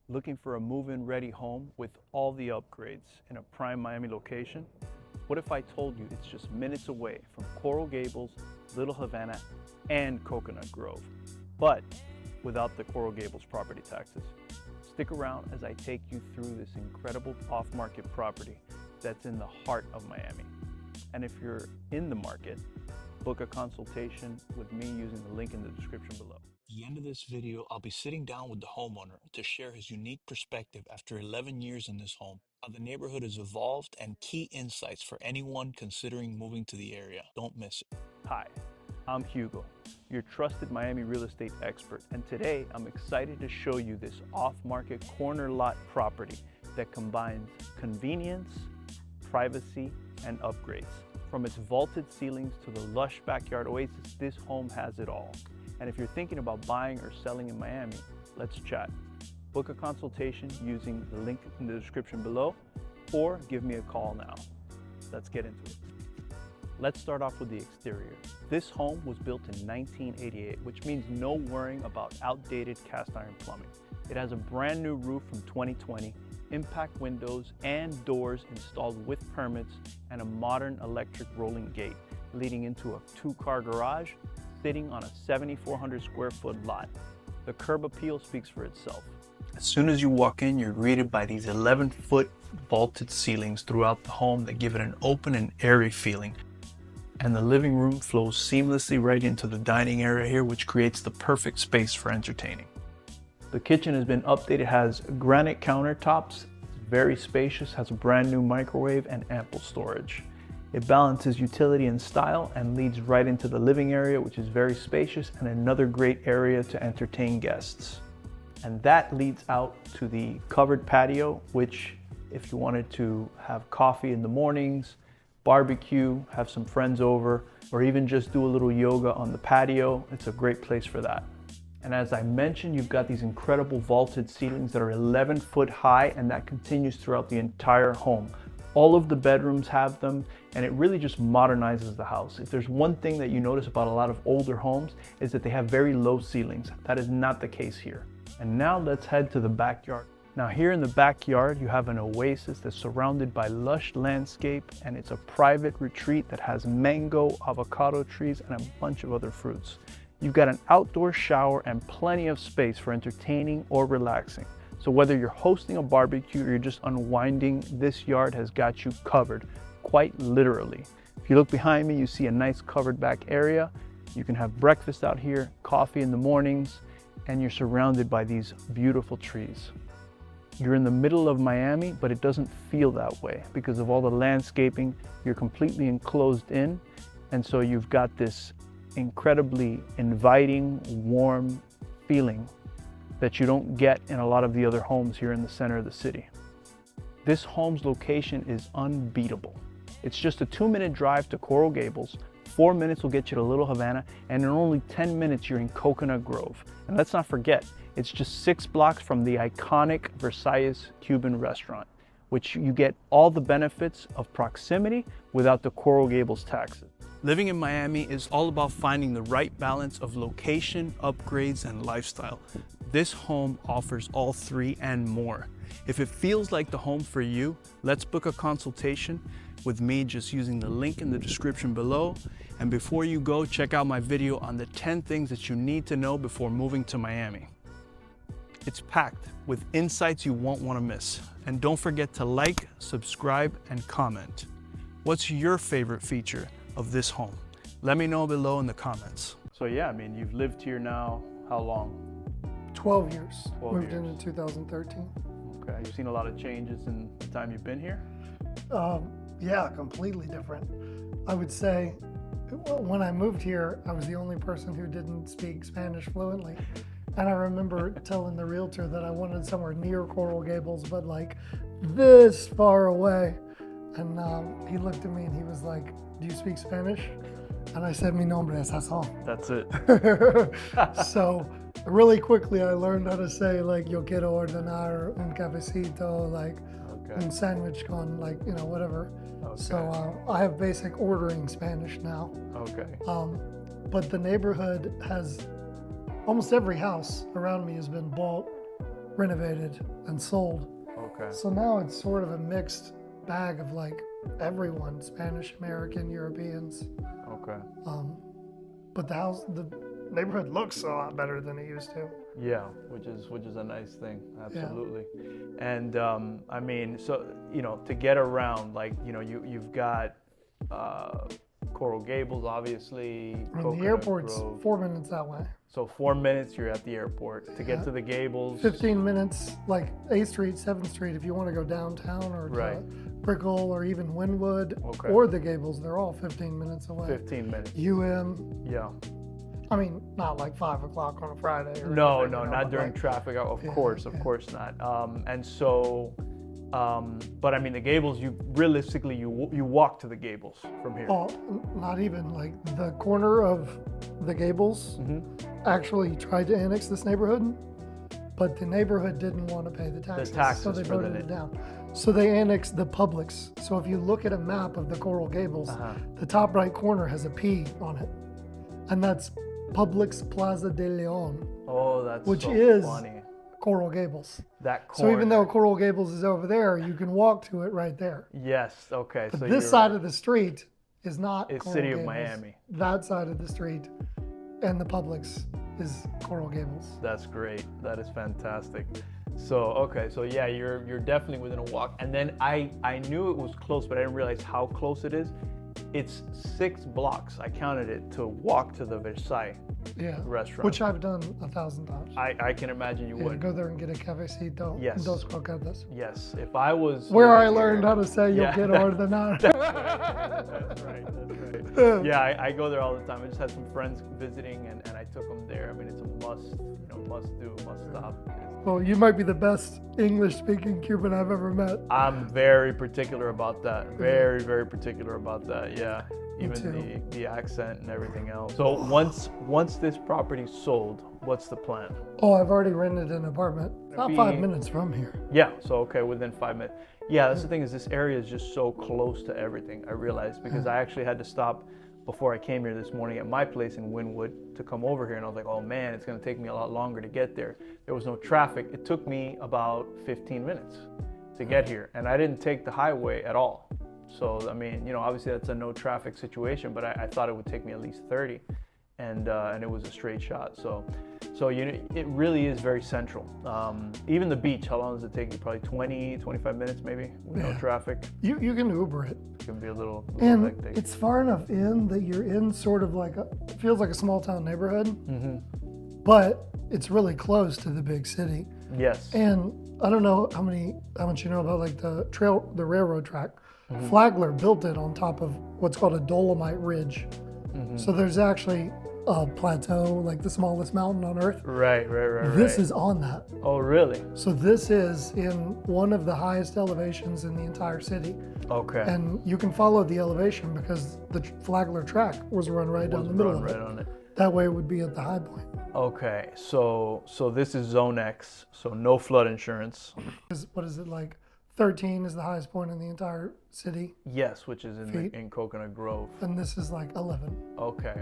Looking for a move-in ready home with all the upgrades in a prime Miami location? What if I told you it's just minutes away from Coral Gables, Little Havana, and Coconut Grove, but without the Coral Gables property taxes? Stick around as I take you through this incredible off-market property that's in the heart of Miami. And if you're in the market, book a consultation with me using the link in the description below. At the end of this video, I'll be sitting down with the homeowner to share his unique perspective after 11 years in this home, how the neighborhood has evolved, and key insights for anyone considering moving to the area. Don't miss it. Hi, I'm Hugo, your trusted Miami real estate expert, and today I'm excited to show you this off-market corner lot property that combines convenience, privacy, and upgrades. From its vaulted ceilings to the lush backyard oasis, this home has it all. And if you're thinking about buying or selling in Miami, let's chat. Book a consultation using the link in the description below, or give me a call now. Let's get into it. Let's start off with the exterior. This home was built in 1988, which means no worrying about outdated cast iron plumbing. It has a brand new roof from 2020, impact windows and doors installed with permits, and a modern electric rolling gate leading into a 2-car garage sitting on a 7,400 square foot lot. The curb appeal speaks for itself. As soon as you walk in, you're greeted by these 11-foot vaulted ceilings throughout the home that give it an open and airy feeling. And the living room flows seamlessly right into the dining area here, which creates the perfect space for entertaining. The kitchen has been updated, has granite countertops, it's very spacious, has a brand new microwave and ample storage. It balances utility and style and leads right into the living area, which is very spacious and another great area to entertain guests. And that leads out to the covered patio, which if you wanted to have coffee in the mornings, barbecue, have some friends over, or even just do a little yoga on the patio, it's a great place for that. And as I mentioned, you've got these incredible vaulted ceilings that are 11 foot high, and that continues throughout the entire home. All of the bedrooms have them, and it really just modernizes the house. If there's one thing that you notice about a lot of older homes, is that they have very low ceilings. That is not the case here. And now let's head to the backyard. Now here in the backyard, you have an oasis that's surrounded by lush landscape, and it's a private retreat that has mango, avocado trees, and a bunch of other fruits. You've got an outdoor shower and plenty of space for entertaining or relaxing. So whether you're hosting a barbecue or you're just unwinding, this yard has got you covered, quite literally. If you look behind me, you see a nice covered back area. You can have breakfast out here, coffee in the mornings, and you're surrounded by these beautiful trees. You're in the middle of Miami, but it doesn't feel that way because of all the landscaping. You're completely enclosed in, and so you've got this incredibly inviting, warm feeling that you don't get in a lot of the other homes here in the center of the city. This home's location is unbeatable. It's just a 2-minute drive to Coral Gables, 4 minutes will get you to Little Havana, and in only 10 minutes you're in Coconut Grove. And let's not forget, it's just 6 blocks from the iconic Versailles Cuban restaurant, which you get all the benefits of proximity without the Coral Gables taxes. Living in Miami is all about finding the right balance of location, upgrades, and lifestyle. This home offers all three and more. If it feels like the home for you, let's book a consultation with me just using the link in the description below. And before you go, check out my video on the 10 things that you need to know before moving to Miami. It's packed with insights you won't want to miss. And don't forget to like, subscribe, and comment. What's your favorite feature of this home? Let me know below in the comments. So yeah, I mean, you've lived here now, how long? 12 years. 12 Moved years. in 2013. Okay, you've seen a lot of changes in the time you've been here? Yeah, completely different. I would say when I moved here, I was the only person who didn't speak Spanish fluently. And I remember telling the realtor that I wanted somewhere near Coral Gables, but like this far away. And he looked at me and he was like, "Do you speak Spanish?" And I said, "Mi nombre es Hassan." That's it. So really quickly I learned how to say like, "Yo quiero ordenar un cafecito," like un sandwich con like, you know, whatever. Okay. So I have basic ordering Spanish now. Okay. But the neighborhood has, almost every house around me has been bought renovated and sold. Okay. So now it's sort of a mixed bag of like everyone, Spanish, American, Europeans. Okay. But the neighborhood looks a lot better than it used to. Yeah, which is a nice thing, absolutely. Yeah. And I mean, so to get around, like you've got Coral Gables, obviously. I mean, the airport's Grove. 4 minutes that way. So 4 minutes, you're at the airport. To get to the Gables. 15 minutes, like 8th Street, 7th Street, if you want to go downtown or to Brickell or even Wynwood or the Gables, they're all 15 minutes away. 15 minutes. Yeah. I mean, not like 5 o'clock on a Friday. Or no, anything, not during traffic. Of course not. And so, but I mean, the Gables, you realistically, you walk to the Gables from here. Oh, not even like the corner of the Gables actually tried to annex this neighborhood, but the neighborhood didn't want to pay the taxes, so they voted it down. So they annexed the Publix. So if you look at a map of the Coral Gables, the top right corner has a P on it, and that's Publix Plaza de Leon. Oh, that's which so is funny. Coral Gables. That corner. So even though Coral Gables is over there, you can walk to it right there. Yes. Okay. But so this side of the street is not. It's Coral City Gables. of Miami. That side of the street, and the Publix is Coral Gables. That's great. That is fantastic. So okay, so yeah, you're definitely within a walk. And then I knew it was close, but I didn't realize how close it is. It's 6 blocks. I counted it to walk to the Versailles restaurant, which I've done 1,000 times. I can imagine you would go there and get a cafecito. Yes. Dos croquetas. Yes. If I was where I learned how to say you'll get ordenar. That's right. Yeah, I go there all the time. I just had some friends visiting, and I took them there. I mean, it's a must do, must stop. Well, you might be the best English-speaking Cuban I've ever met. I'm very particular about that. Very, very particular about that. Yeah, even the accent and everything else. So once this property's sold, what's the plan? Oh, I've already rented an apartment. Not 5 minutes from here. Yeah. So okay, within 5 minutes. Yeah, that's the thing is this area is just so close to everything. I realized because I actually had to stop before I came here this morning at my place in Wynwood to come over here, and I was like, oh man, it's gonna take me a lot longer to get there. There was no traffic. It took me about 15 minutes to get here, and I didn't take the highway at all. So I mean, obviously that's a no traffic situation, but I thought it would take me at least 30, and it was a straight shot. So it really is very central. Even the beach, how long does it take you? Probably 20, 25 minutes maybe with no traffic. You can Uber it. It can be a little hectic. It's far enough in that you're in sort of like it feels like a small town neighborhood, but it's really close to the big city. Yes. And I don't know how much you know about like the railroad track. Flagler built it on top of what's called a Dolomite Ridge. So there's actually a plateau, like the smallest mountain on Earth. Right. This is on that. Oh, really? So this is in one of the highest elevations in the entire city. Okay. And you can follow the elevation because the Flagler track was run right down the middle of it. On it. That way it would be at the high point. Okay, so this is Zone X, so no flood insurance. What is it like? 13 is the highest point in the entire city. Yes, which is in Coconut Grove. And this is like 11. Okay.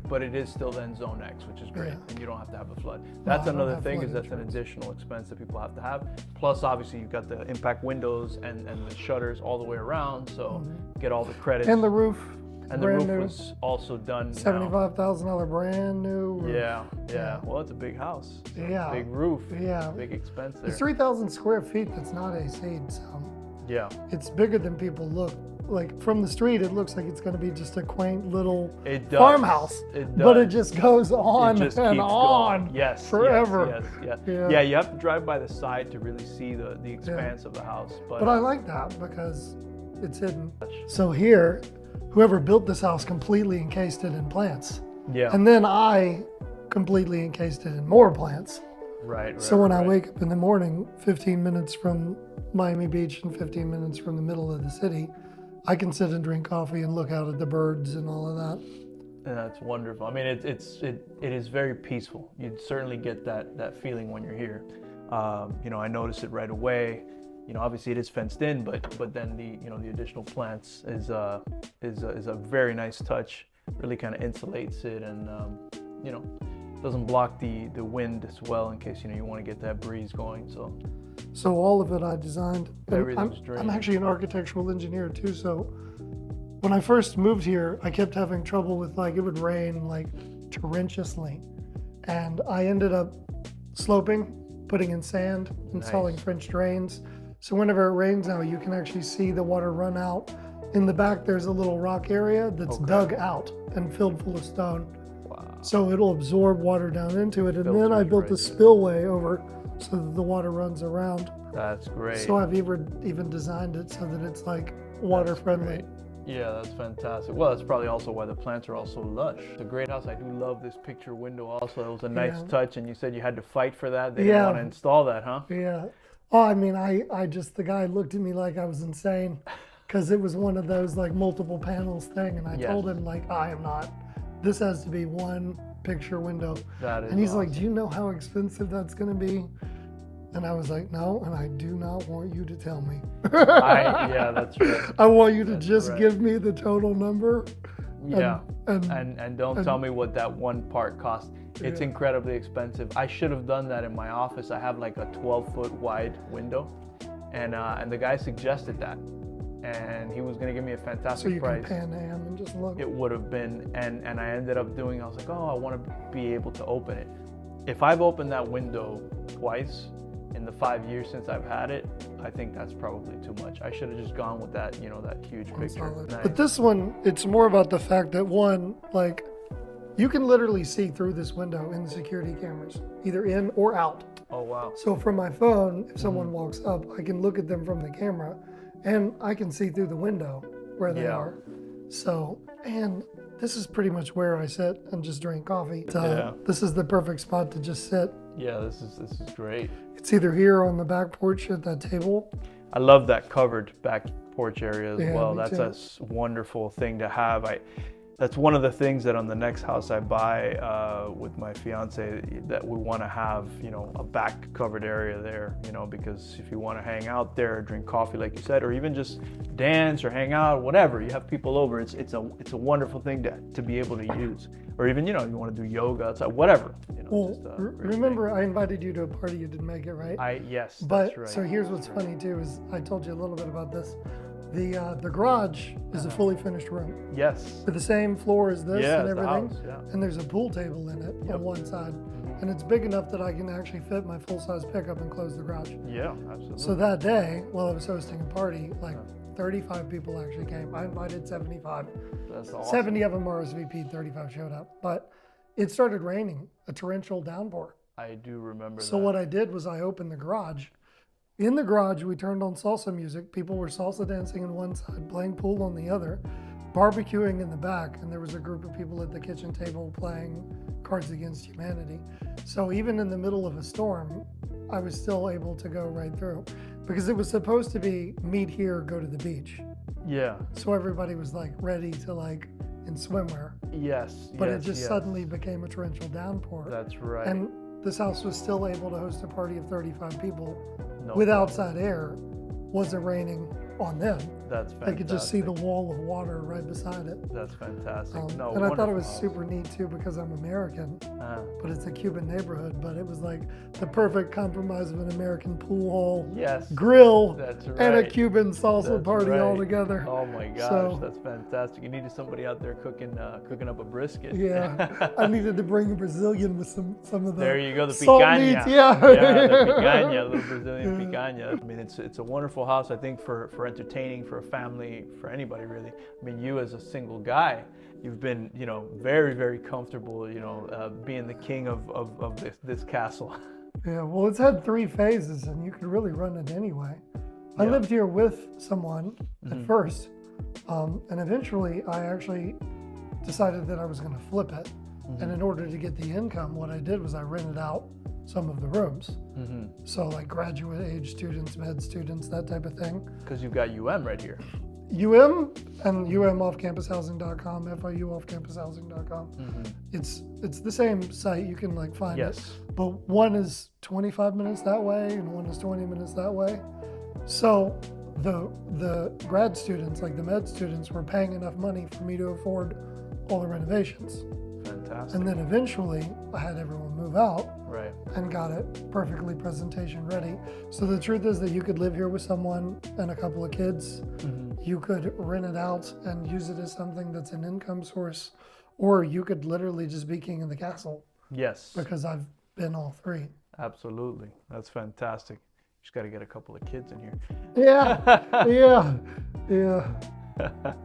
But it is still then Zone X, which is great, and you don't have to have a flood. That's another thing, is that's an additional expense that people have to have. Plus, obviously, you've got the impact windows and the shutters all the way around, so get all the credits. And the roof. And the roof was also done $75,000 brand new roof. Yeah. Well, it's a big house. So yeah. Big roof. Yeah. Big expense there. It's 3,000 square feet that's not AC'd, so. Yeah. It's bigger than people look. Like from the street, it looks like it's going to be just a quaint little farmhouse. It does. But it just goes on and on. Going. Yes. Forever. Yes. Yeah, you have to drive by the side to really see the expanse of the house. But I like that because it's hidden. So here, whoever built this house completely encased it in plants. Yeah. And then I completely encased it in more plants. Right. So when I wake up in the morning, 15 minutes from Miami Beach and 15 minutes from the middle of the city, I can sit and drink coffee and look out at the birds and all of that. And that's wonderful. I mean, it is very peaceful. You'd certainly get that feeling when you're here. I notice it right away. Obviously it is fenced in, but then the additional plants is a very nice touch. Really kind of insulates it, and doesn't block the wind as well in case you want to get that breeze going. So all of it I designed. And Everything's drained. I'm actually an architectural engineer too, so when I first moved here, I kept having trouble with it would rain torrentously, and I ended up sloping, putting in sand, installing Nice. French drains. So whenever it rains now, you can actually see the water run out. In the back, there's a little rock area that's dug out and filled full of stone. Wow. So it'll absorb water down into it. And then I Filters built right a there. spillway over so that the water runs around. That's great. So I've even designed it so that it's water That's friendly. great. Yeah, that's fantastic. Well, that's probably also why the plants are also lush. It's a great house. I do love this picture window also. It was a nice touch, and you said you had to fight for that. They didn't want to install that, huh? Yeah. Oh, I mean, the guy looked at me like I was insane because it was one of those multiple panels thing. And I told him I am not, this has to be one picture window. That is And he's awesome. like, do you know how expensive that's going to be? And I was like, no, and I do not want you to tell me. Yeah, that's right. I want you to just right. give me the total number. Yeah, And and don't tell me what that one part cost. It's incredibly expensive. I should have done that in my office. I have a 12-foot wide window, and the guy suggested that, and he was going to give me a so fantastic you price. can pan am and just look. It would have been, and I ended up doing. I was like, oh, I want to be able to open it. If I've opened that window twice in the 5 years since I've had it, I think that's probably too much. I should have just gone with that, that huge picture. Nice. But this one, it's more about the fact that you can literally see through this window in the security cameras, either in or out. Oh wow. So from my phone, if someone walks up, I can look at them from the camera and I can see through the window where they are. So, and this is pretty much where I sit and just drink coffee. This is the perfect spot to just sit. Yeah, this is great. It's either here or on the back porch at that table. I love that covered back porch area as Yeah, well. me That's too. a wonderful thing to have. That's one of the things that on the next house I buy with my fiance that we want to have, a back covered area there, because if you want to hang out there, drink coffee, like you said, or even just dance or hang out, whatever, you have people over. It's a wonderful thing to be able to use, or even you want to do yoga outside, whatever. Well, just a great remember I invited you to a party, you didn't make it, right? Yes, But that's right. so here's what's funny too is I told you a little bit about this. The garage is a fully finished room Yes. with the same floor as this Yeah, and it's the everything. house, yeah. And there's a pool table in it on one side, and it's big enough that I can actually fit my full-size pickup and close the garage. Yeah, absolutely. So that day, while I was hosting a party, 35 people actually came. I invited 75. That's awesome. 70 of them RSVP'd, 35 showed up. But it started raining, a torrential downpour. I do remember So that. what I did was I opened the garage. In the garage, we turned on salsa music. People were salsa dancing on one side, playing pool on the other, barbecuing in the back, and there was a group of people at the kitchen table playing Cards Against Humanity. So even in the middle of a storm, I was still able to go right through because it was supposed to be meet here, go to the beach. Yeah. So everybody was ready to in swimwear, Yes. but yes, it just yes. suddenly became a torrential downpour. That's right. And this house was still able to host a party of 35 people No with problem. outside air. Wasn't raining on them. That's fantastic. They could just see the wall of water right beside it. That's fantastic. No, and I thought it was wonderful super neat too because I'm American, house. but it's a Cuban neighborhood. But it was the perfect compromise of an American pool hall, Yes. grill, That's and a right. Cuban salsa That's party right. all together. Oh my gosh, So- that's fantastic. You needed somebody out there cooking up a brisket. Yeah, I needed to bring a Brazilian with some of the There you go, the salt picanha. meats. Yeah, the picanha, little Brazilian picanha. I mean, it's a wonderful house. I think for entertaining, for a family, for anybody really. I mean, you as a single guy, you've been very, very comfortable. Being the king of this castle. Yeah, well, it's had 3 phases, and you could really run it anyway. I Yeah. lived here with someone at first, and eventually I actually decided that I was going to flip it. And in order to get the income, what I did was I rented out some of the rooms. So graduate age students, med students, that type of thing. Because you've got UM right here. UM and umoffcampushousing.com, FIUoffcampushousing.com. It's the same site. You can find it. Yes. But one is 25 minutes that way and one is 20 minutes that way. So the grad students, the med students, were paying enough money for me to afford all the renovations. Fantastic. fantastic. And then eventually I had everyone move out Right. and got it perfectly presentation ready. So the truth is that you could live here with someone and a couple of kids. You could rent it out and use it as something that's an income source, or you could literally just be king of the castle, Yes. because I've been all three. Absolutely. That's fantastic. Just got to get a couple of kids in here. Yeah.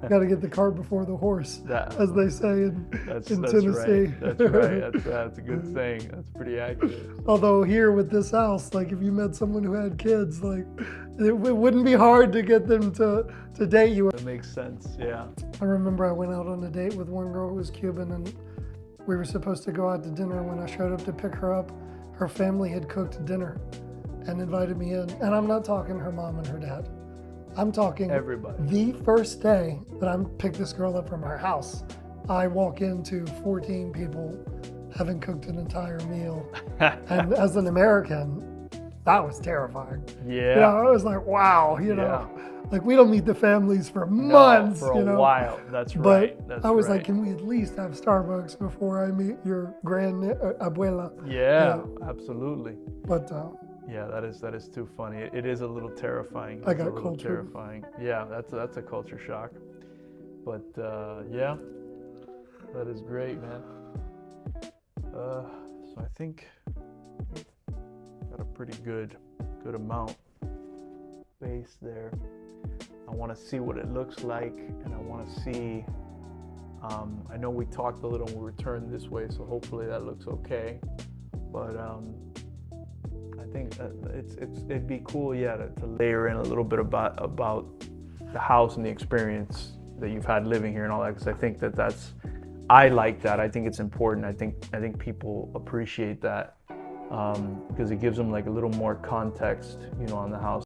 Got to get the cart before the horse, as they say in Tennessee. Right. That's right. That's a good saying. That's pretty accurate. Although here with this house, like if you met someone who had kids, like it wouldn't be hard to get them to date you. That makes sense. Yeah. I remember I went out on a date with one girl who was Cuban, and we were supposed to go out to dinner. When I showed up to pick her up, her family had cooked dinner and invited me in. And I'm not talking her mom and her dad. I'm talking everybody. The first day that I picked this girl up from her house, I walk into 14 people having cooked an entire meal. And as an American, that was terrifying. Yeah. You know, I was like, wow, you know, like we don't meet the families for months. For you know? a while. That's But right. That's I was right. like, can we at least have Starbucks before I meet your grand abuela? Yeah, absolutely. But yeah, that is too funny. It is a little terrifying. I got a little culture. terrifying. Yeah, that's a culture shock. But yeah, that is great, man. So I think got a pretty good amount base there. I want to see what it looks like, and I want to see. I know we talked a little when we turned this way, so hopefully that looks okay. But I think it'd be cool, yeah, to layer in a little bit about the house and the experience that you've had living here and all that, because I think I like that. I think it's important. I think people appreciate that because it gives them like a little more context, you know, on the house.